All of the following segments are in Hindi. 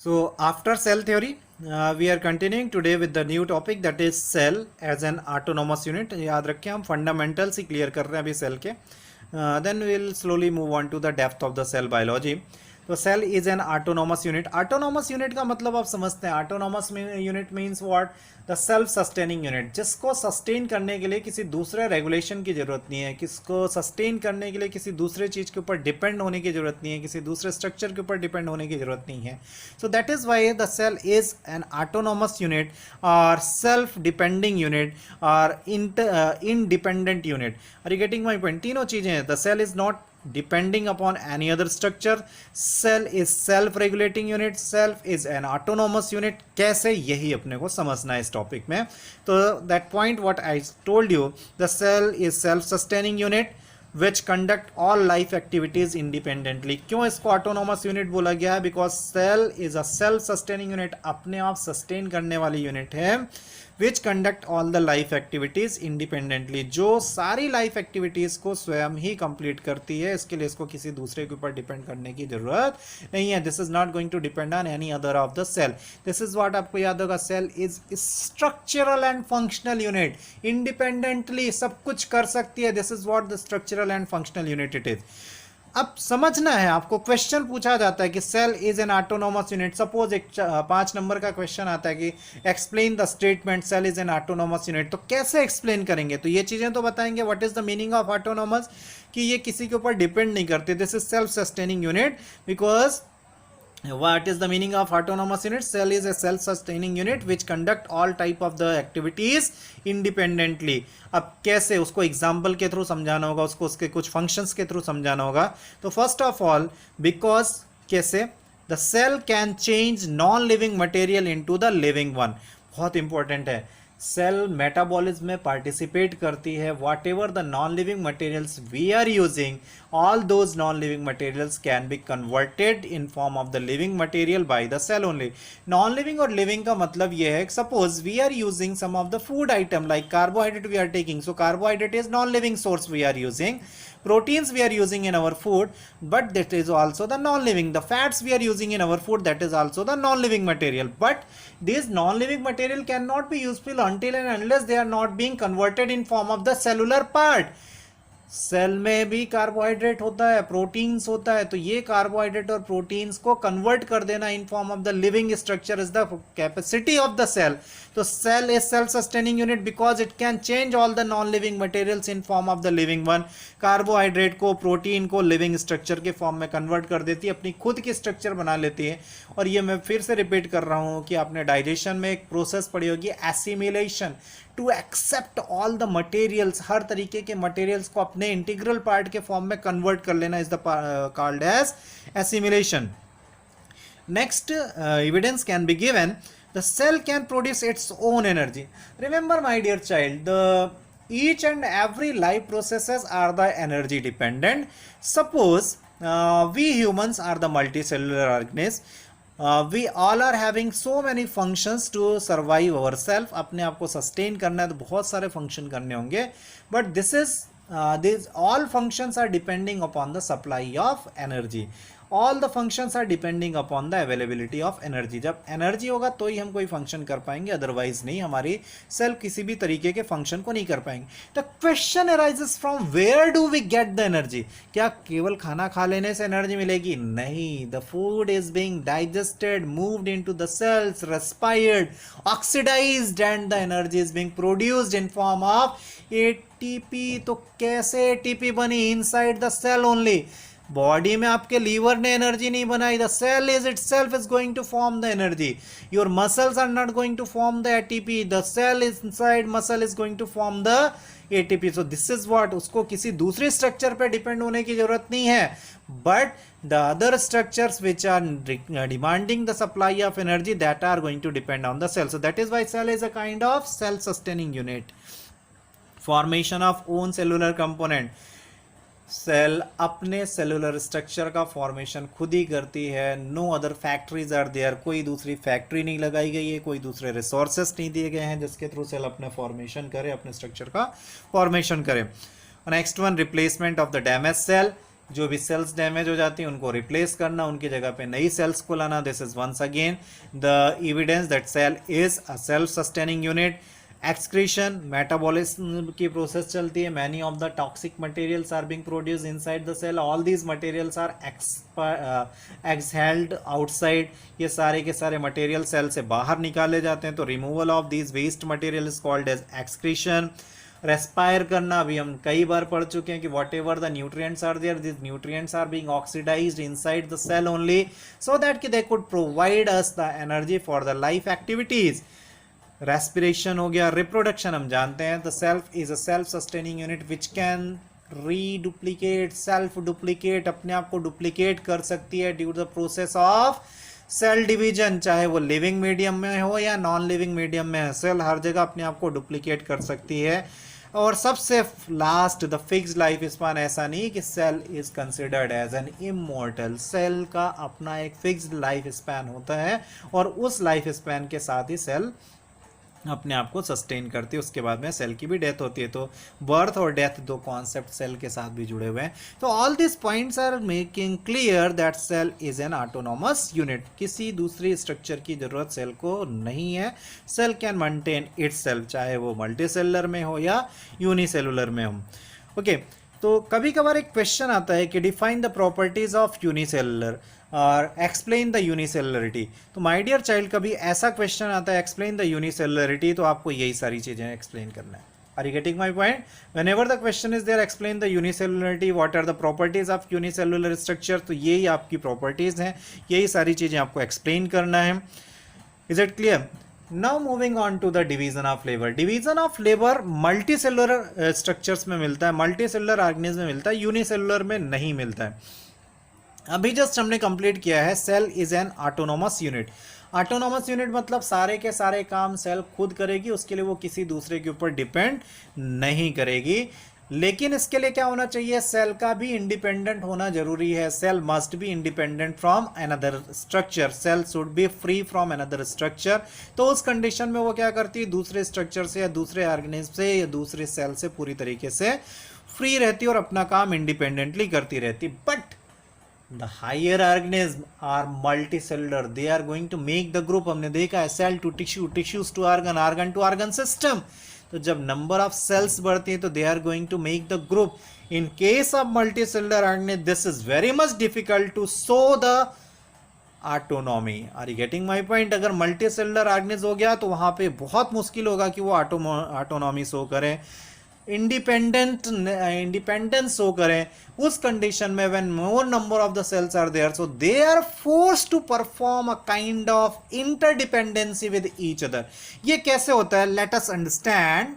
So after cell theory, we are continuing today with the new topic that is cell as an autonomous unit. याद रखें हम fundamentals ही clear कर रहे हैं अभी cell के. Then we will slowly move on to the depth of the cell biology. तो cell is an autonomous unit. Autonomous unit का मतलब आप समझते हैं. Autonomous unit means what? The self sustaining unit, जिसको सस्टेन करने के लिए किसी दूसरे रेगुलेशन की जरूरत नहीं है, किसको सस्टेन करने के लिए किसी दूसरे चीज के ऊपर डिपेंड होने की जरूरत नहीं है, किसी दूसरे स्ट्रक्चर के ऊपर डिपेंड होने की जरूरत नहीं है. So that is why the cell is an autonomous unit और सेल्फ डिपेंडिंग यूनिट और independent unit. Are you getting my point? तीनों चीजें हैं. The cell is not depending upon any other structure, cell is self regulating unit, self is an autonomous unit. कैसे, यही अपने को समझना है इस टॉपिक में. तो that point what I told you, the cell is self sustaining unit which conduct all life activities independently. क्यों इसको autonomous unit बोला गया है? Because cell is a self sustaining unit, अपने आप sustain करने वाली unit है, which conduct all the life activities independently, जो सारी life activities को स्वयं ही complete करती है. इसके लिए इसको किसी दूसरे के ऊपर डिपेंड करने की जरूरत नहीं है. This is not going to depend on any other of the cell. This is what आपको याद होगा. Cell is structural and functional unit. Independently सब कुछ कर सकती है. This is what the structural and functional unit it is. अब समझना है आपको. क्वेश्चन पूछा जाता है कि cell is an autonomous unit. Suppose एक 5 नंबर का क्वेश्चन आता है कि explain the statement cell is an autonomous unit. तो कैसे एक्सप्लेन करेंगे? तो ये चीजें तो बताएंगे. What is the meaning of autonomous? कि ये किसी के ऊपर डिपेंड नहीं करते. This is self sustaining unit. Because what is the meaning of autonomous unit? Cell is a self sustaining unit which conduct all type of the activities independently. अब कैसे उसको एग्जाम्पल के थ्रू समझाना होगा, उसको उसके कुछ फंक्शंस के थ्रू समझाना होगा. तो फर्स्ट ऑफ ऑल, बिकॉज कैसे the cell can change non living material into the living one. बहुत इंपॉर्टेंट है. सेल मेटाबॉलिज्म में पार्टिसिपेट करती है. Whatever the non living materials we are using, all those non-living materials can be converted in form of the living material by the cell only. Non-living और living का मतलब ये है, suppose we are using some of the food item like carbohydrate we are taking, so carbohydrate is non-living source we are using. Proteins we are using in our food, but that is also the non-living. The fats we are using in our food, that is also the non-living material. But these non-living material cannot be useful until and unless they are not being converted in form of the cellular part. Cell में भी कार्बोहाइड्रेट होता है, प्रोटीन्स होता है. तो ये कार्बोहाइड्रेट और प्रोटीन्स को कन्वर्ट कर देना in form of the living structure is the capacity of the cell. तो cell is self sustaining unit because it can change all the non living materials in form of the living one. Carbohydrate को, प्रोटीन को लिविंग स्ट्रक्चर के फॉर्म में कन्वर्ट कर देती है, अपनी खुद की स्ट्रक्चर बना लेती है. और ये मैं फिर से रिपीट कर रहा हूँ कि आपने डाइजेशन में एक प्रोसेस पढ़ी होगी, assimilation, to accept all the materials. हर तरीके के मटेरियल्स को अपने इंटीग्रल पार्ट के फॉर्म में कन्वर्ट कर लेना is the called as assimilation. Next evidence can be given. The cell can produce its own energy. Remember my dear child, the each and every life processes are the energy dependent. Suppose we humans are the multicellular organisms. We all are having so many functions to survive ourselves. अपने आप को sustain करना है तो बहुत सारे function करने होंगे. But this is these all functions are depending upon the supply of energy. All the functions are depending upon the availability of energy. जब एनर्जी होगा तो ही हम कोई फंक्शन कर पाएंगे, अदरवाइज नहीं. हमारी सेल किसी भी तरीके के फंक्शन को नहीं कर पाएंगे. The question arises from where do we get the energy. क्या केवल खाना खा लेने से एनर्जी मिलेगी? नहीं. The food is being digested, moved into the cells, respired, oxidised and the energy is being produced in form of ATP. तो कैसे एटीपी बनी? Inside the cell only. Body में आपके लीवर ने एनर्जी नहीं बनाई. The cell is itself is going to form the energy. Your muscles are not going to form the ATP. The cell is inside muscle is going to form the ATP. So this is what. उसको किसी दूसरी स्ट्रक्चर पे डिपेंड होने की जरूरत नहीं है. But the other structures which are demanding the supply of energy, that are going to depend on the cell. So that is why cell is a kind of self sustaining unit. Formation of own cellular component. Cell अपने सेलुलर स्ट्रक्चर का फॉर्मेशन खुद ही करती है. No other factories are there. कोई दूसरी फैक्ट्री नहीं लगाई गई है, कोई दूसरे रिसोर्सेस नहीं दिए गए हैं जिसके थ्रू सेल अपने फॉर्मेशन करे, अपने स्ट्रक्चर का फॉर्मेशन करे. Next one, replacement of the damage cell. जो भी सेल्स डैमेज हो जाती हैं उनको रिप्लेस करना, उनकी जगह पे नई सेल्स को लाना. This is once again the evidence that cell is a self sustaining unit. Excretion, metabolism की प्रोसेस चलती है. Many of the toxic materials are being produce inside the cell. All these materials are exhaled outside. ये सारे के सारे मटेरियल सेल से बाहर निकाले जाते हैं. तो removal of these waste material is called as excretion. Respire करना, अभी हम कई बार पढ़ चुके हैं कि whatever the nutrients are there, this nutrients are being oxidised inside the cell only so that कि they could provide us the energy for the life activities. Respiration हो गया. रिप्रोडक्शन हम जानते हैं the cell is a self sustaining unit which can reduplicate, self duplicate, अपने आप को डुप्लीकेट कर सकती है due to the process of cell division. चाहे वो लिविंग मीडियम में हो या नॉन लिविंग मीडियम में है, सेल हर जगह अपने आप को डुप्लीकेट कर सकती है. और सबसे last the fixed life span. ऐसा नहीं कि cell is considered as an immortal. Cell का अपना एक फिक्स्ड लाइफ स्पैन होता है और उस लाइफ स्पैन के साथ ही सेल अपने आप को सस्टेन करती है. उसके बाद में सेल की भी डेथ होती है. तो बर्थ और डेथ दो कॉन्सेप्ट सेल के साथ भी जुड़े हुए हैं. तो all this points are making clear that cell is an autonomous unit. किसी दूसरी स्ट्रक्चर की जरूरत सेल को नहीं है. सेल कैन मेंटेन इटसेल्फ, चाहे वो मल्टीसेलुलर में हो या यूनिसेलुलर में हो. ओके, तो कभी कभार एक क्वेश्चन आता है कि define the properties of unicellular और एक्सप्लेन द यूनिसेलुलरिटी. तो माय डियर चाइल्ड, कभी ऐसा क्वेश्चन आता है एक्सप्लेन द यूनिसेलुलरिटी, तो आपको यही सारी चीजें एक्सप्लेन करना है. Are you getting my point? Whenever the question is there explain the unicellularity, what are the properties of unicellular structure, तो यही आपकी प्रॉपर्टीज हैं, यही सारी चीजें आपको एक्सप्लेन करना है. Is it clear? Now moving on to the division of labour. Division of labour multicellular structures में मिलता है, मल्टीसेलुलर ऑर्गेनिज्म में मिलता है, यूनिसेलुलर में नहीं मिलता है. अभी जस्ट हमने कंप्लीट किया है cell is an autonomous unit. Autonomous unit मतलब सारे के सारे काम सेल खुद करेगी, उसके लिए वो किसी दूसरे के ऊपर डिपेंड नहीं करेगी. लेकिन इसके लिए क्या होना चाहिए, सेल का भी इंडिपेंडेंट होना जरूरी है. Cell must be independent from another structure. Cell should be free from another structure. तो उस कंडीशन में वो क्या करती है, दूसरे स्ट्रक्चर से या दूसरे ऑर्गेनिज्म से या दूसरे सेल से पूरी तरीके से फ्री रहती है और अपना काम इंडिपेंडेंटली करती रहती. But the higher organism are multicellular, they are going to make the group. हमने देखा है cell to tissue, tissues to organ, organ to organ system. तो जब number of cells बढ़ती है तो they are going to make the group. In case of multicellular organism, this is very much difficult to show the autonomy. Are you getting my point? अगर multicellular organism हो गया तो वहां पे बहुत मुश्किल होगा कि वो autonomy शो करें, इंडिपेंडेंस शो करें. उस कंडीशन में when more number of the cells are there, so they are forced to perform a kind of interdependency with each other. ये कैसे होता है, let us understand.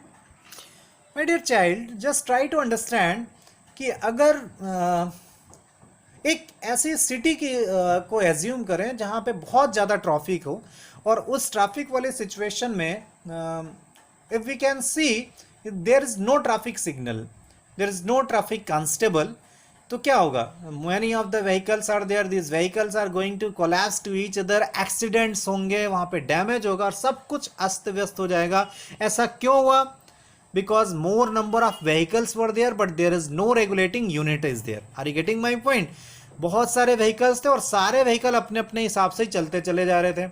My dear child, just try to understand कि अगर एक ऐसी सिटी की को एज्यूम करें जहां पे बहुत ज़्यादा ट्रैफिक हो, और उस ट्रैफिक वाले सिचुएशन में if we can see there is no traffic signal, there is no traffic constable, तो क्या होगा, many of the vehicles are there, these vehicles are going to collapse to each other, accidents होंगे, वहाँ पे डैमेज होगा और सब कुछ अस्त व्यस्त हो जाएगा. ऐसा क्यों हुआ? because more number of vehicles were there but there is no regulating unit is there. Are you getting my point? बहुत सारे vehicles थे और सारे vehicle अपने अपने हिसाब से चलते चले जा रहे थे.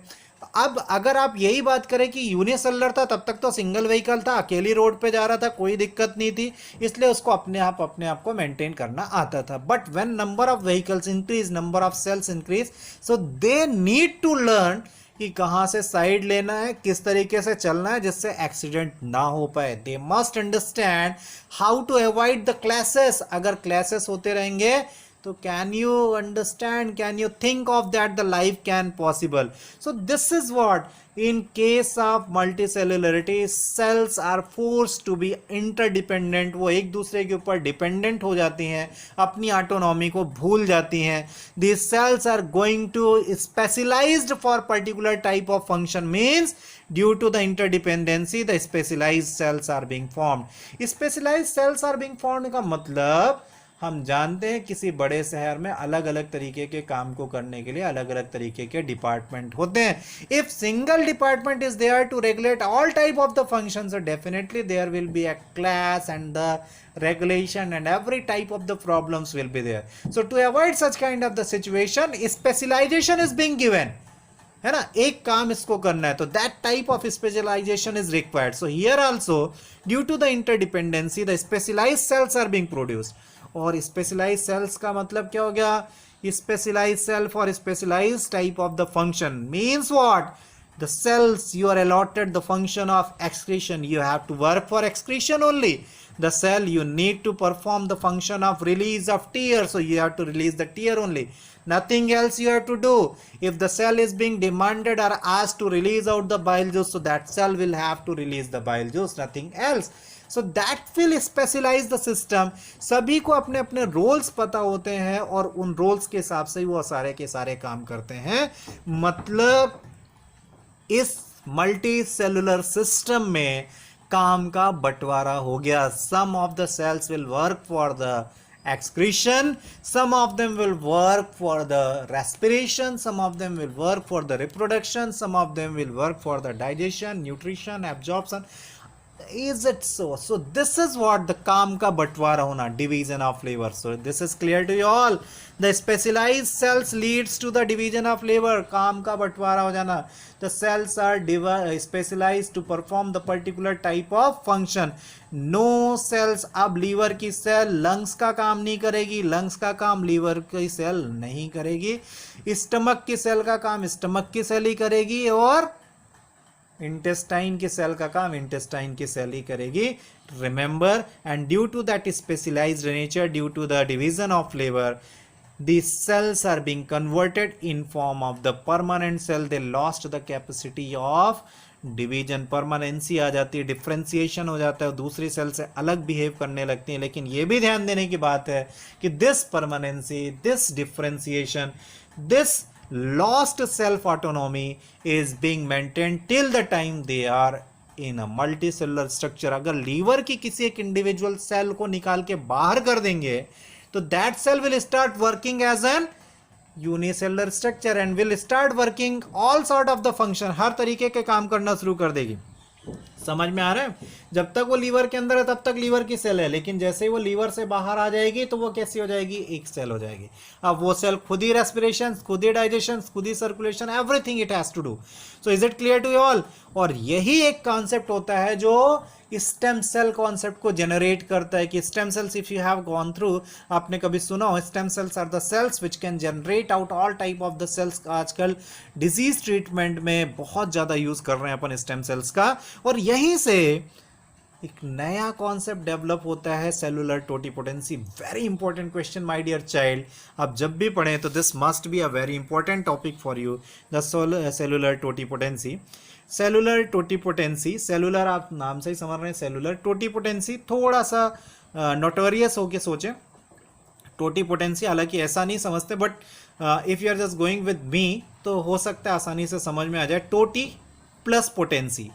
अब अगर आप यही बात करें कि यूनिसेलुलर था, तब तक तो सिंगल व्हीकल था, अकेली रोड पे जा रहा था, कोई दिक्कत नहीं थी, इसलिए उसको अपने आप को मेंटेन करना आता था. But when number of vehicles increase, number of cells increase, so they need to learn कि कहाँ से साइड लेना है, किस तरीके से चलना है जिससे एक्सीडेंट ना हो पाए. They must understand how to avoid the clashes. अगर क्लैशेस होते रहेंगे तो can you understand, can you think of that the life can possible. So this is what in case of multicellularity, cells are forced to be interdependent. वो एक दूसरे के ऊपर डिपेंडेंट हो जाती हैं, अपनी ऑटोनॉमी को भूल जाती हैं. These cells are going to specialized for particular type of function, means due to the interdependency the specialized cells are being formed. Specialized cells are being formed का मतलब हम जानते हैं किसी बड़े शहर में अलग अलग तरीके के काम को करने के लिए अलग अलग तरीके के डिपार्टमेंट होते हैं. If single department is there to regulate all type of the functions, definitely there will be a class and the regulation and every type of the problems will be there. So to avoid such kind of the situation, specialization is being given, है ना, एक काम इसको करना है तो that type of specialisation is required. So here also due to the interdependency the specialised cells are being produced. और स्पेशलाइज्ड सेल्स का मतलब क्या हो गया? Specialised cell for specialised type of the function means what? The cells you are allotted the function of excretion, you have to work for excretion only. The cell you need to perform the function of release of tear, so you have to release the tear only, nothing else you have to do. If the cell is being demanded or asked to release out the bile juice, so that cell will have to release the bile juice, nothing else. So that will specialize the system. सभी को अपने अपने रोल्स पता होते हैं और उन रोल्स के हिसाब से वो सारे के सारे काम करते हैं. मतलब इस मल्टी सेलुलर सिस्टम में काम का बंटवारा हो गया. Some of the cells will work for the excretion, some of them will work for the respiration, some of them will work for the reproduction, some of them will work for the digestion, nutrition, absorption. Is it so? So this is what the काम का बंटवारा होना, division of labor. So this is clear to you all. The specialized cells leads to the division of labor. काम का बंटवारा हो जाना. The cells are specialized to perform the particular type of function. No cells, अब लीवर की सेल लंग्स का काम नहीं करेगी, लंग्स का काम लीवर की सेल नहीं करेगी, स्टमक की सेल का काम स्टमक की सेल ही करेगी, और इंटेस्टाइन की सेल का काम इंटेस्टाइन की सेल ही करेगी. Remember, and due to that specialised nature, due to the division of labour, these cells are being converted in form of the permanent cell. They lost the capacity of division. Permanency आ जाती है, डिफ्रेंसिएशन हो जाता है, दूसरी सेल से अलग बिहेव करने लगती है. लेकिन ये भी ध्यान देने की बात है कि this permanency, this differentiation, this lost self autonomy is being maintained till the time they are in a multicellular structure. अगर लीवर की किसी एक इंडिविजुअल सेल को निकाल के बाहर कर देंगे तो that cell will start working as an unicellular structure and will start working all sort of the function. हर तरीके के काम करना शुरू कर देगी. समझ में आ रहा है? जब तक वो लीवर के अंदर है तब तक लीवर की सेल है, लेकिन जैसे ही वो लीवर से बाहर आ जाएगी तो वो कैसी हो जाएगी? एक सेल हो जाएगी. अब वो सेल खुद ही रेस्पिरेशन, खुद ही डाइजेशन, खुद ही circulation, everything it has to do. So is it clear to you all? और यही एक कॉन्सेप्ट होता है जो स्टेम सेल कॉन्सेप्ट को जनरेट करता है कि stem cells, if you have gone through, आपने कभी सुना हो, stem cells are the cells which can generate out all type of the cells. आजकल डिजीज ट्रीटमेंट में बहुत ज्यादा यूज कर रहे हैं अपन स्टेम सेल्स का. और यहीं से एक नया कॉन्सेप्ट डेवलप होता है, cellular totipotency. Very important question my dear child. आप जब भी पढ़ें तो this must be a very important topic for you, the cellular totipotency. Cellular totipotency, cellular आप नाम से ही समझ रहे हैं, सेलुलर टोटिपोटेंसी थोड़ा सा नोटोरियस होके सोचें. टोटिपोटेंसी हालांकि ऐसा नहीं समझते, but if you are just going with me तो हो सकता है आसानी से समझ में आ जाए. टोटी प्लस पोटेंसी.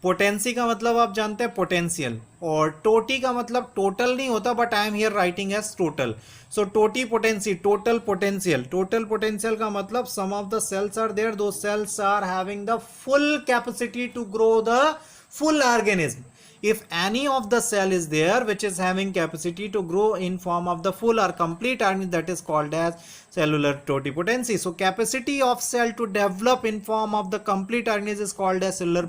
पोटेंसी का मतलब आप जानते हैं पोटेंशियल, और टोटी का मतलब टोटल नहीं होता, but I am here writing as total. So totipotency, total potential. Total potential का मतलब some of the cells are there, दो cells are having the full capacity to grow the full organism. If any of the cell is there which is having capacity to grow in form of the full or complete organism, that is called as cellular totipotency. So capacity of cell to develop in form of the complete organism is called as cellular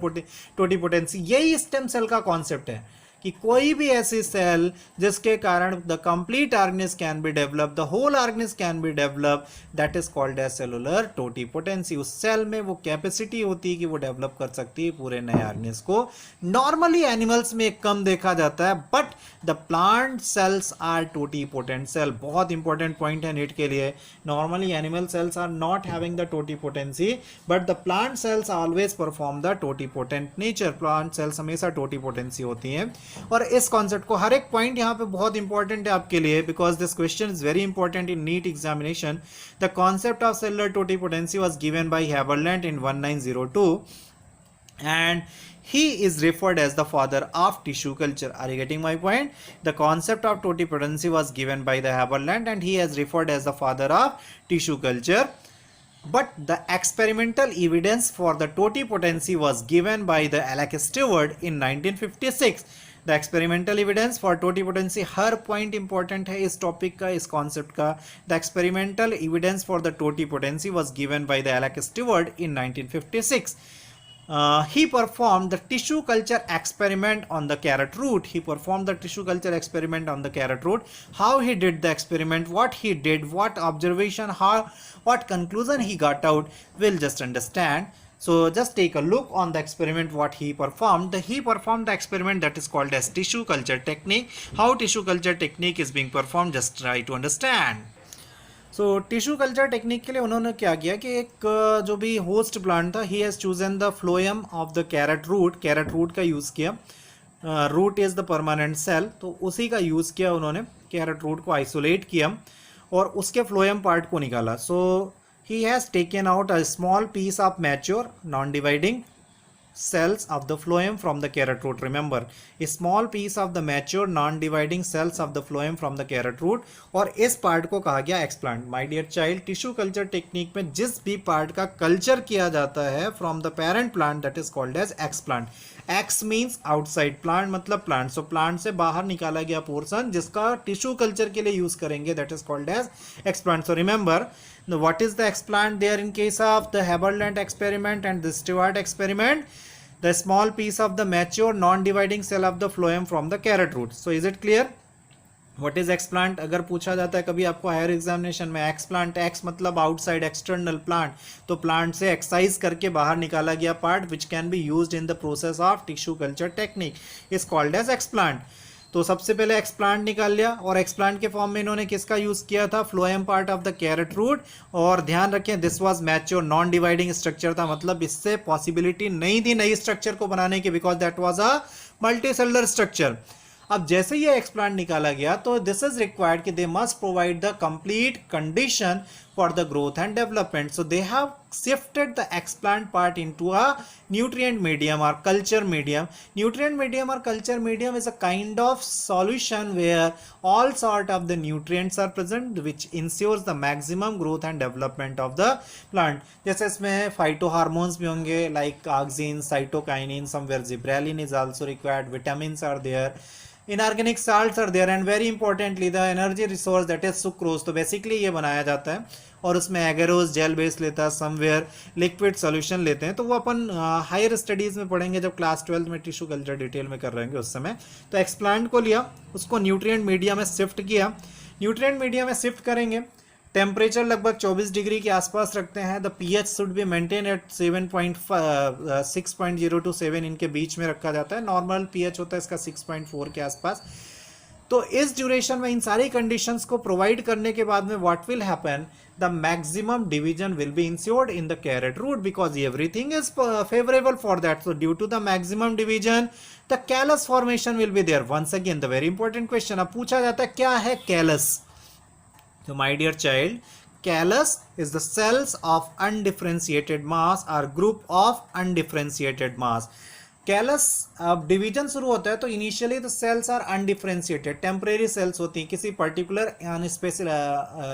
totipotency. यही stem cell का concept है कि कोई भी ऐसी सेल जिसके कारण the complete organism can be develop, the whole organism can be develop, that is called as cellular totipotency. उस सेल में वो कैपेसिटी होती है कि वो डेवलप कर सकती है पूरे नए ऑर्गेनिज्म को. नॉर्मली एनिमल्स में कम देखा जाता है, but the plant cells are totipotent cell. बहुत इंपॉर्टेंट पॉइंट है नीट के लिए. Normally animal cells are not having the totipotency, but the plant cells always perform the totipotent nature. Plant cells हमेशा टोटिपोटेंसी होती हैं. और इस कॉन्सेप्ट को, हर एक पॉइंट यहाँ पे बहुत इंपॉर्टेंट है आपके लिए, because this question is very important in NEET examination. The concept of cellular totipotency was given by Haberlandt in 1902, and he is referred as the father of tissue culture. Are you getting my point? The concept of totipotency was given by the Haberland and he is referred as the father of tissue culture. But the experimental evidence for the totipotency was given by the Alec Stewart in 1956. The experimental evidence for totipotency, हर पॉइंट इंपॉर्टेंट है इस टॉपिक का, इस कॉन्सेप्ट का. The experimental evidence for the totipotency was given by the Alec Stewart in 1956. He performed the tissue culture experiment on the carrot root. He performed the tissue culture experiment on the carrot root. How he did the experiment, what he did, what observation, what conclusion he got out, we'll just understand. So just take a look on the experiment what he performed. He performed the experiment that is called as tissue culture technique. How tissue culture technique is being performed, just try to understand. So tissue culture technique के लिए उन्होंने क्या किया कि एक जो भी होस्ट प्लांट था, he has chosen the phloem of the carrot root का यूज़ किया. Root is the permanent cell, तो उसी का यूज़ किया उन्होंने. कैरेट रूट को आइसोलेट किया और उसके फ्लोएम पार्ट को निकाला. सो he has taken out a small piece of mature non-dividing cells of the phloem from the carrot root. Remember, a small piece of the mature non-dividing cells of the phloem from the carrot root. और इस पार्ट को कहा गया explant. My dear child, tissue culture technique में जिस भी पार्ट का कल्चर किया जाता है from the parent plant, that is called as explant. Ex means outside, plant मतलब प्लांट. सो प्लांट से बाहर निकाला गया पोर्सन जिसका टिश्यू कल्चर के लिए यूज करेंगे, that is called as explant. So remember, what is the explant there in case of the Haberland experiment and the Stewart experiment? The small piece of the mature non-dividing cell of the phloem from the carrot root. So is it clear? What is explant? अगर पूछा जाता है कभी आपको हायर एग्जामिनेशन में, एक्सप्लांट, एक्स मतलब आउटसाइड एक्सटर्नल प्लांट, तो प्लांट से एक्साइज करके बाहर निकाला गया part which can be used in the process of tissue culture technique is called as explant. तो सबसे पहले एक्सप्लांट निकाल लिया और एक्सप्लांट के फॉर्म में इन्होंने किसका यूज किया था? Phloem part of the carrot root. और ध्यान रखें, this was mature non dividing structure था, मतलब इससे पॉसिबिलिटी नहीं थी नई स्ट्रक्चर को बनाने की, because that was a multicellular structure. अब जैसे ये एक्सप्लांट निकाला गया तो दिस इज रिक्वायर्ड कि they must provide the complete condition for the growth and development. So they have shifted the explant part into a nutrient medium or culture medium. Nutrient medium or culture medium is a kind of solution where all sort of the nutrients are present which ensures the maximum growth and development of the plant. जैसे इसमें phytohormones भी होंगे like auxin, cytokinin, somewhere zebraline is also required, vitamins are there, inorganic salts are there, and very importantly the energy resource that is sucrose. तो बेसिकली ये बनाया जाता है और उसमें एगेरोज जेल बेस लेता है, समवेयर लिक्विड सॉल्यूशन लेते हैं. तो वो अपन हायर स्टडीज़ में पढ़ेंगे जब क्लास 12 में टिश्यू कल्चर डिटेल में कर रहेंगे उस समय. तो एक्सप्लांट को लिया, उसको न्यूट्रिएंट मीडिया में शिफ्ट किया. न्यूट्रिएंट मीडिया में शिफ्ट करेंगे, टेम्परेचर लगभग 24 डिग्री के आसपास रखते हैं. The pH should be maintain at 6.0 to 7 इनके बीच में रखा जाता है. नॉर्मल पीएच होता है इसका 6.4 के आसपास. तो इस ड्यूरेशन में इन सारी कंडीशंस को प्रोवाइड करने के बाद में what will happen, the maximum division will be ensured in the carrot root because everything is favourable for that. So due to the maximum division the callus formation will be there. Once again the very important question, अब पूछा जाता है क्या है callus. So my dear child, callus is the cells of undifferentiated mass or group of undifferentiated mass. Callus अब डिवीजन शुरू होता है तो initially the cells are undifferentiated, temporary cells होती हैं, किसी पर्टिकुलर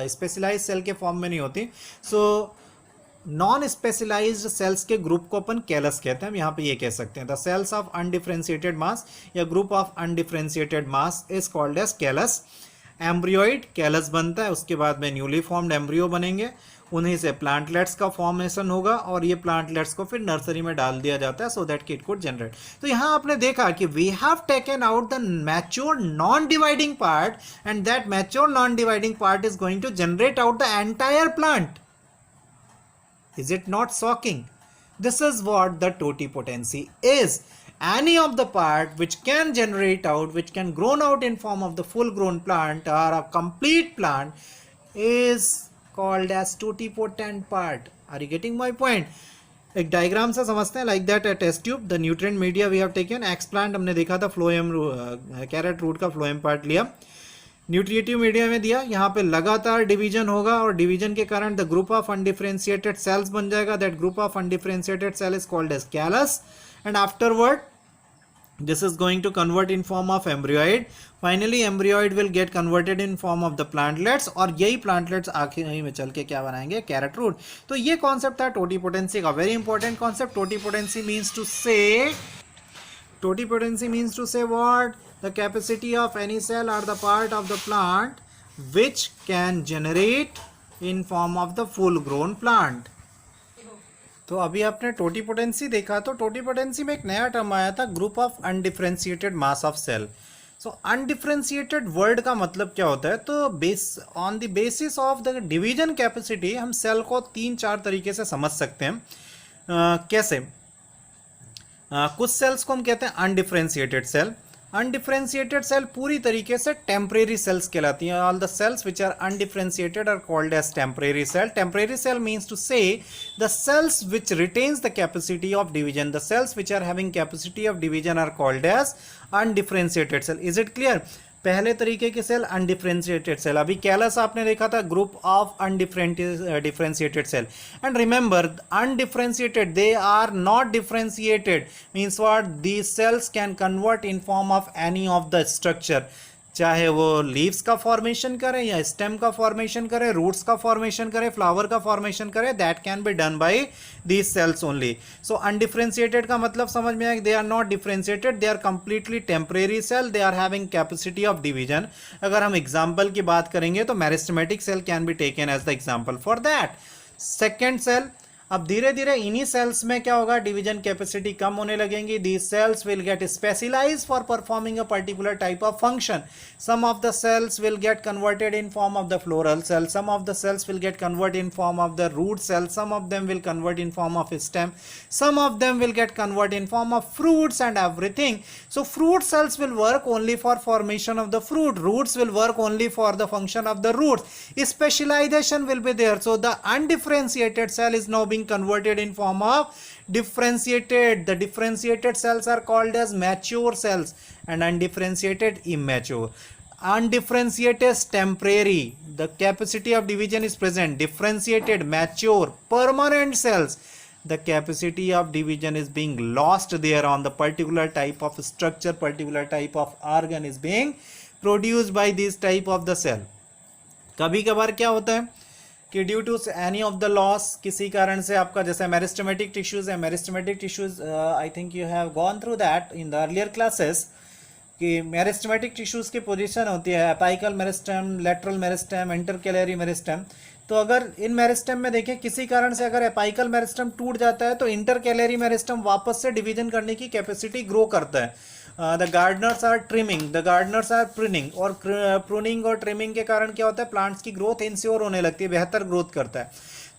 स्पेशलाइज्ड सेल के फॉर्म में नहीं होती. सो नॉन स्पेशलाइज्ड सेल्स के ग्रुप को अपन कैलस कहते हैं. हम यहाँ पे ये कह सकते हैं the cells of undifferentiated mass या group of undifferentiated mass is called as callus. Embryoid callus बनता है, उसके बाद में न्यूली फॉर्म्ड एम्ब्रियो बनेंगे, उन्हीं से प्लांटलेट्स का फॉर्मेशन होगा और ये प्लांटलेट्स को फिर नर्सरी में डाल दिया जाता है so that it could generate. तो यहाँ आपने देखा कि we have taken out the mature non dividing part and that mature non dividing part is going to generate out the entire plant. Is it not shocking? This is what the totipotency is. Any of the part which can generate out, which can grown out in form of the full grown plant or a complete plant is called as totipotent part. Are you getting my point? एक डायग्राम से समझते हैं, like that a test tube, the nutrient media we have taken, explant हमने देखा था, फ्लोएम कैरेट रूट का फ्लोएम पार्ट लिया, न्यूट्रिएटिव मीडिया में दिया, यहाँ पे लगातार डिवीजन होगा और डिवीजन के कारण the group of undifferentiated cells बन जाएगा. That group of undifferentiated cell is called as callus. And afterward this is going to convert in form of embryoid. Finally embryoid will get converted in form of the plantlets और यही plantlets आखिर में चल के क्या बनाएंगे, carrot root. तो ये concept था totipotency का, very important concept. Totipotency means to say what? The capacity of any cell or the part of the plant which can generate in form of the full grown plant. तो अभी आपने टोटीपोटेंसी देखा, तो टोटीपोटेंसी में एक नया टर्म आया था, group of undifferentiated mass of cell. So undifferentiated word का मतलब क्या होता है, तो on the basis of the division capacity हम सेल को 3-4 तरीके से समझ सकते हैं. कैसे? कुछ सेल्स को हम कहते हैं अनडिफरेंशिएटेड सेल. अनडिफरेंशिएटेड सेल पूरी तरीके से टेम्परेरी सेल्स कहलाती हैं. All the cells which are undifferentiated are called as temporary cell. Temporary cell means to say the cells which retains the capacity of division. The cells which are having capacity of division are called as undifferentiated cell. Is it clear? पहले तरीके के सेल अनडिफरेंशिएटेड सेल. अभी कैलस आपने देखा था, group of undifferentiated cell. And remember undifferentiated, they are not differentiated, means what? These cells can convert in form of any of the structure, चाहे वो लीव्स का फॉर्मेशन करें या स्टेम का फॉर्मेशन करें, रूट्स का फॉर्मेशन करें, फ्लावर का फॉर्मेशन करें, that can be done by these cells only. So undifferentiated का मतलब समझ में आया, they are not differentiated, they are completely temporary cell, they are having capacity of division. अगर हम एग्जाम्पल की बात करेंगे तो meristematic cell can be taken as the example for that. Second cell, अब धीरे धीरे इन्हीं सेल्स में क्या होगा, डिवीजन कैपेसिटी कम होने लगेंगी. These cells will get specialised for performing a particular type of function. Some of the cells will get converted in form of the floral cell, some of the cells will get convert in form of the root cell, some of them will convert in form of stem, some of them will get convert in form of fruits and everything. So fruit cells will work only for formation of the fruit, roots will work only for the function of the roots. Specialization will be there. So the undifferentiated cell is now being converted in form of differentiated. The differentiated cells are called as mature cells and undifferentiated immature. Undifferentiated is temporary, the capacity of division is present. Differentiated, mature, permanent cells, the capacity of division is being lost there on the particular type of structure, particular type of organ is being produced by this type of the cell. कभी कभार क्या होता है कि due to any of the loss, किसी कारण से आपका जैसे मेरिस्टेमेटिक टिश्यूज है, meristematic tissues I think you have gone through that in the earlier classes, कि मेरिस्टेमेटिक टिश्यूज की पोजीशन होती है apical meristem, lateral meristem, intercalary meristem. तो अगर इन मेरिस्टेम में देखें किसी कारण से अगर एपाइकल मेरिस्टेम टूट जाता है तो इंटरकैलरी मेरिस्टेम वापस से डिवीजन करने की कैपेसिटी ग्रो करता है. The gardeners are trimming, the gardeners are pruning, और प्रूनिंग और ट्रिमिंग के कारण क्या होता है, प्लांट्स की ग्रोथ इंश्योर होने लगती है, बेहतर ग्रोथ करता है.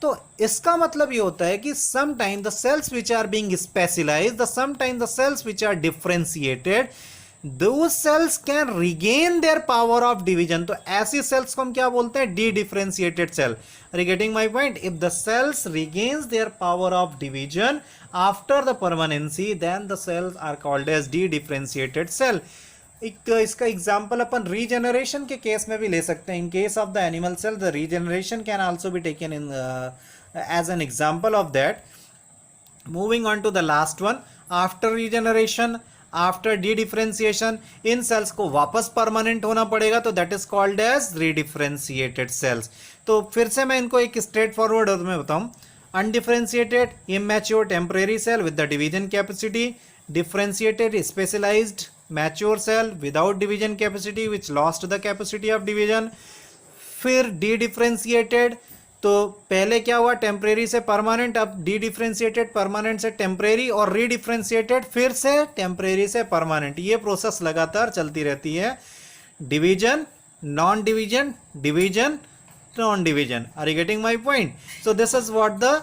तो इसका मतलब ये होता है कि some time the cells which are being specialised, some time the cells which are differentiated, those cells can regain their power of division. तो ऐसी cells को हम क्या बोलते हैं, de-differentiated cell. Are you getting my point? If the cells regains their power of division after the permanency, then the cells are called as de-differentiated cell. इसका एग्जाम्पल अपन रीजेनरेशन के केस में भी ले सकते हैं. In case of the animal cell the regeneration can also be taken in as an example of that. Moving on to the last one, after regeneration, after dedifferentiation, इन सेल्स को वापस परमानेंट होना पड़ेगा, तो that is called as redifferentiated cells. तो फिर से मैं इनको एक स्ट्रेट फॉरवर्ड में बताऊं, undifferentiated immature temporary cell with the division capacity, differentiated specialised mature cell without division capacity which lost the capacity of division. फिर डी डिफरेंशिएटेड, तो पहले क्या हुआ, टेम्परेरी से परमानेंट, अब डी डिफरेंशिएटेड, परमानेंट से टेम्परेरी, और रीडिफरेंशिएटेड फिर से टेम्परेरी से परमानेंट. ये प्रोसेस लगातार चलती रहती है. Division, non division, division, non division. Are you getting my point? So this is what the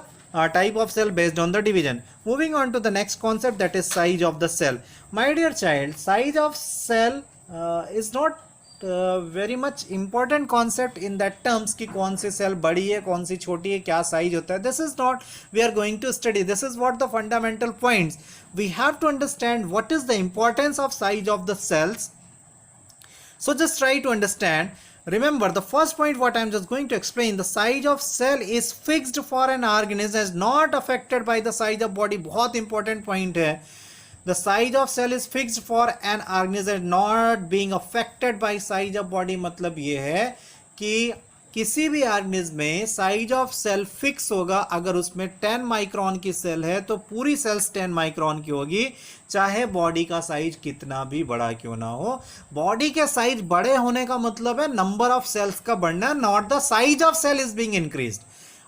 type of cell based on the division. Moving on to the next concept, that is size of the cell. My dear child, size of cell is not very much important concept in that terms कि कौन सी सेल बड़ी है, कौन सी छोटी है, क्या साइज होता है. This is not we are going to study. This is what the fundamental points. We have to understand what is the importance of size of the cells. So just try to understand. Remember the first point what I am just going to explain, the size of cell is fixed for an organism, is not affected by the size of body. बहुत important point है. The size of cell is fixed for an organism, not being affected by size of body. मतलब ये है कि किसी भी ऑर्गेनिज्म में साइज ऑफ सेल फिक्स होगा. अगर उसमें 10 माइक्रोन की सेल है तो पूरी सेल्स 10 माइक्रोन की होगी, चाहे बॉडी का साइज कितना भी बड़ा क्यों ना हो. बॉडी के साइज बड़े होने का मतलब है नंबर ऑफ सेल्स का बढ़ना, not the size of cell is being increased.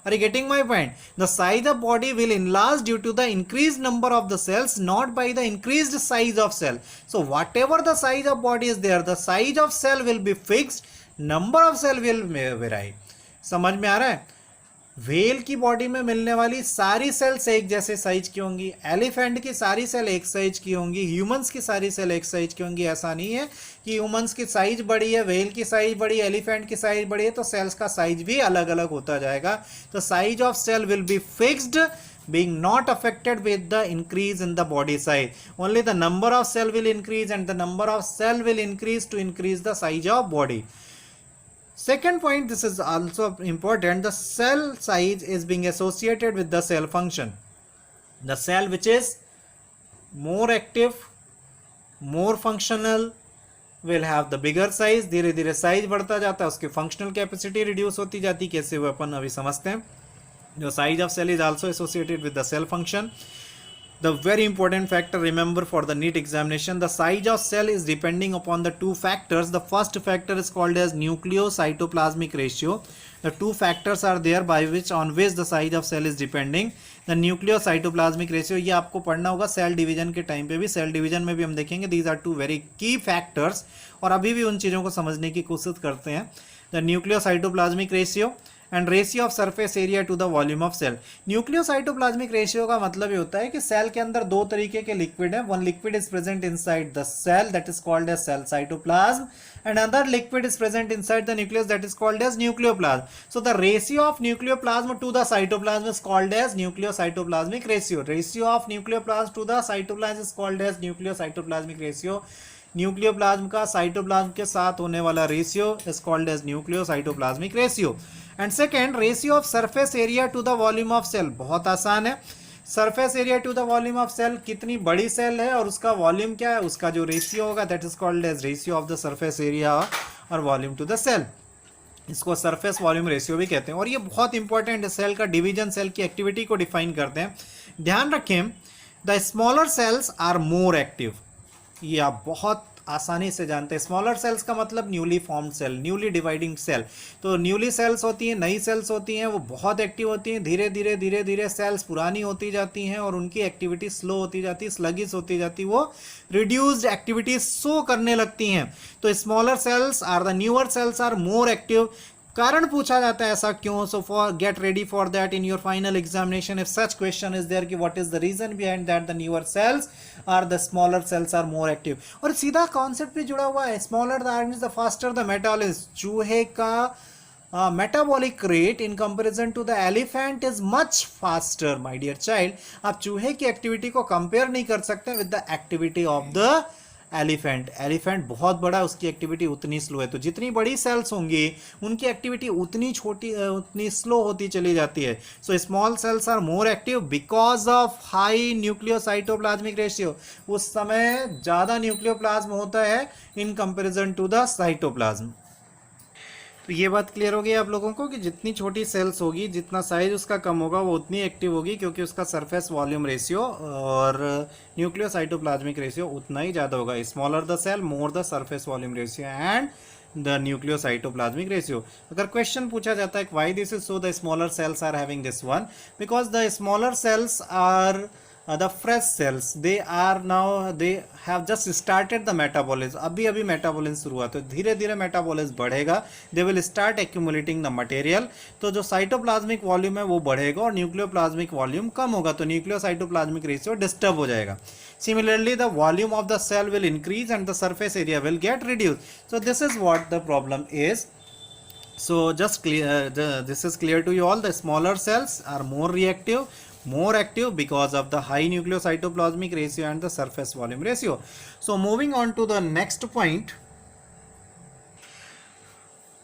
Are you getting my point? The size of body will enlarge due to the increased number of the cells, not by the increased size of cell. So whatever the size of body is there, the size of cell will be fixed, number of cell will vary. समझ में आ रहा है? व्हेल की बॉडी में मिलने वाली सारी सेल्स एक जैसे साइज की होंगी, एलिफेंट की सारी सेल एक साइज की होंगी, ह्यूमंस की सारी सेल एक साइज की होंगी. ऐसा नहीं है कि ह्यूमंस की साइज बड़ी है, व्हेल की साइज बड़ी है, एलिफेंट की साइज बड़ी है तो सेल्स का साइज भी अलग अलग होता जाएगा. तो size of cell will be fixed, being not affected with the increase in the body size. Only the number of cell will increase and the number of cell will increase to increase the size of body. Second point, this is also important, the cell size is being associated with the cell function. The cell which is more active, more functional will have the bigger size. धीरे धीरे साइज बढ़ता जाता है, उसकी फंक्शनल कैपेसिटी रिड्यूस होती जाती. कैसे वो अपन अभी समझते हैं. The size of cell is also associated with the cell function. The very important factor, remember for the NEET examination, the size of cell is depending upon the two factors. The first factor is called as nucleocytoplasmic ratio. The two factors are there by which on which the size of cell is depending. The nucleocytoplasmic ratio, ये आपको पढ़ना होगा सेल डिवीजन के टाइम पे भी. सेल डिवीजन में भी हम देखेंगे. These are two very key factors और अभी भी उन चीज़ों को समझने की कोशिश करते हैं. The nucleocytoplasmic ratio and ratio of surface area to the volume of cell. Nucleocytoplasmic ratio का मतलब ये होता है कि सेल के अंदर दो तरीके के लिक्विड है. One liquid is present inside the cell, that is called as cell cytoplasm, and another liquid is present inside the nucleus, that is called as nucleoplasm. So the ratio of nucleoplasm to the cytoplasm is called as nucleocytoplasmic ratio. Ratio of nucleoplasm to the cytoplasm is called as nucleocytoplasmic ratio. Nucleoplasm का साइटोप्लाज्म के साथ होने वाला ratio is called as nucleocytoplasmic ratio. And second, ratio of surface area to the volume of cell. बहुत आसान है. Surface area to the volume of cell, कितनी बड़ी सेल है और उसका वॉल्यूम क्या है, उसका जो रेशियो होगा that is called as ratio of the surface area और वॉल्यूम टू द सेल. इसको सरफेस वॉल्यूम रेशियो भी कहते हैं. और ये बहुत इंपॉर्टेंट है. सेल का डिवीजन सेल की एक्टिविटी को डिफाइन करते हैं. ध्यान रखें, the smaller cells are more active. ये आप बहुत आसानी से जानते हैं. स्मॉलर सेल्स का मतलब newly formed cell, newly dividing cell. तो न्यूली सेल्स होती हैं, नई सेल्स होती हैं, वो बहुत एक्टिव होती हैं. धीरे धीरे सेल्स पुरानी होती जाती हैं और उनकी एक्टिविटी स्लो होती जाती है, स्लगिश होती जाती है, वो रिड्यूस्ड एक्टिविटी शो करने लगती हैं. तो smaller cells are the newer cells are more active. कारण पूछा जाता है ऐसा क्यों. So for get ready for that in your final examination if such question is there कि what is the reason behind that the newer cells are the smaller cells are more active. और सीधा कॉन्सेप्ट भी जुड़ा हुआ है. Smaller the organism the faster the metabolism. चूहे का metabolic rate in comparison to the elephant is much faster. My dear child, आप चूहे की एक्टिविटी को कंपेयर नहीं कर सकते with the activity of the elephant. Elephant बहुत बड़ा, उसकी एक्टिविटी उतनी स्लो है. तो जितनी बड़ी सेल्स होंगी उनकी एक्टिविटी उतनी छोटी, उतनी स्लो होती चली जाती है. So small cells are more active because of high nucleocytoplasmic ratio. उस समय ज़्यादा न्यूक्लियोप्लाज्म होता है in comparison to the cytoplasm. तो ये बात क्लियर हो गई आप लोगों को कि जितनी छोटी सेल्स होगी, जितना साइज उसका कम होगा, वो उतनी एक्टिव होगी क्योंकि उसका सरफेस वॉल्यूम रेशियो और न्यूक्लियोसाइटोप्लाज्मिक रेशियो उतना ही ज़्यादा होगा. Smaller the cell, more the surface volume ratio and the nucleocytoplasmic ratio. अगर क्वेश्चन पूछा जाता है why this is so, the smaller cells are having this one, because the smaller cells are the fresh cells, they are now, they have just started the metabolism. अभी मेटाबॉलिज्म शुरू हुआ, तो धीरे धीरे मेटाबॉलिज्म बढ़ेगा. they will start accumulating the material. तो जो साइटोप्लाज्मिक वॉल्यूम है वो बढ़ेगा और न्यूक्लियोप्लाज्मिक वॉल्यूम कम होगा, तो न्यूक्लियोसाइटोप्लाज्मिक रेशियो डिस्टर्ब हो जाएगा. Similarly, the volume of the cell will increase and the surface area will get reduced. So this is what the problem is. So just clear, this is clear to you all. The smaller cells are more active because of the high nucleocytoplasmic ratio and the surface volume ratio. So moving on to the next point,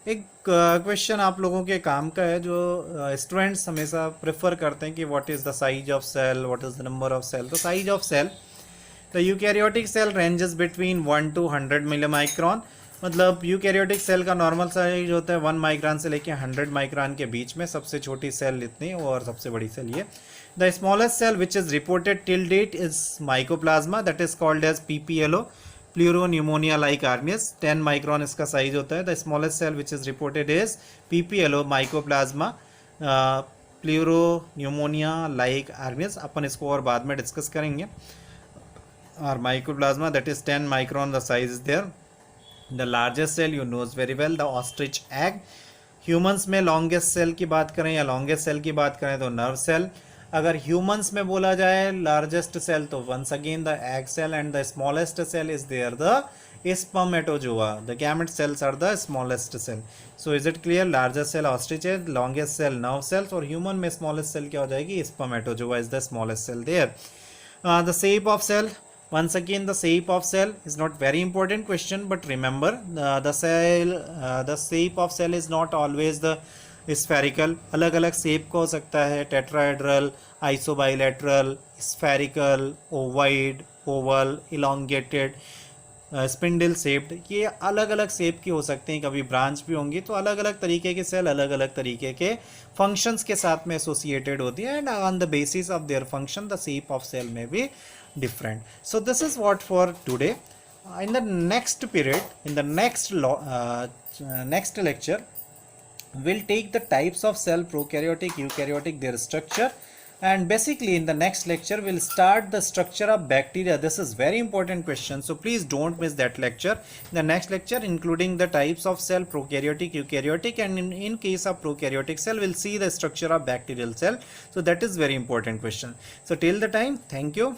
एक क्वेश्चन आप लोगों के काम का है, जो स्टूडेंट्स हमेशा प्रेफर करते हैं कि what is the size of cell, what is the number of cell. तो size of cell, the eukaryotic cell ranges between 1 to 100 millimicron. मतलब यूकैरियोटिक सेल का नॉर्मल साइज होता है 1 माइक्रोन से लेके 100 माइक्रोन के बीच में। सबसे छोटी सेल इतनी और सबसे बड़ी सेल ये। The smallest cell which is reported till date is mycoplasma, that is called as PPLO, pleuropneumonia like आर्मियस। 10 माइक्रोन इसका साइज होता है। The smallest cell which is reported is PPLO mycoplasma pleuropneumonia like आर्मियस। अपन इसको और बाद में डिस्कस करेंगे। और mycoplasma that is 10 micron the size is there. The largest cell you knows very well, the ostrich egg. Humans में लॉन्गेस्ट सेल की बात करें या लॉन्गेस्ट सेल की बात करें तो नर्व सेल। अगर ह्यूमंस में बोला जाए लार्जेस्ट सेल तो once again the egg cell, and the smallest cell is there the spermatozoa. The gamete cells are the smallest cell. So is it clear? Largest cell ostrich है, longest cell nerve cells, और human में smallest cell क्या हो जाएगी? spermatozoa is the smallest cell there. The shape of cell, once again the shape of cell is not very important question, but remember the shape of cell is not always the spherical. अलग अलग shape का हो सकता है, tetrahedral, isobilateral, spherical, ovoid, oval, elongated, spindle shaped, ये अलग अलग शेप की हो सकते हैं, कभी ब्रांच भी होंगी। तो अलग अलग तरीके के सेल अलग अलग तरीके के फंक्शंस के साथ में एसोसिएटेड होती है, and on the basis of their function the shape of cell में भी different. So this is what for today. In the next period, in the next lecture we'll take the types of cell, prokaryotic, eukaryotic, their structure, and basically in the next lecture we'll start the structure of bacteria. This is very important question, so please don't miss that lecture. In the next lecture, including the types of cell, prokaryotic, eukaryotic, and in case of prokaryotic cell we'll see the structure of bacterial cell. So that is very important question. So till the time, thank you.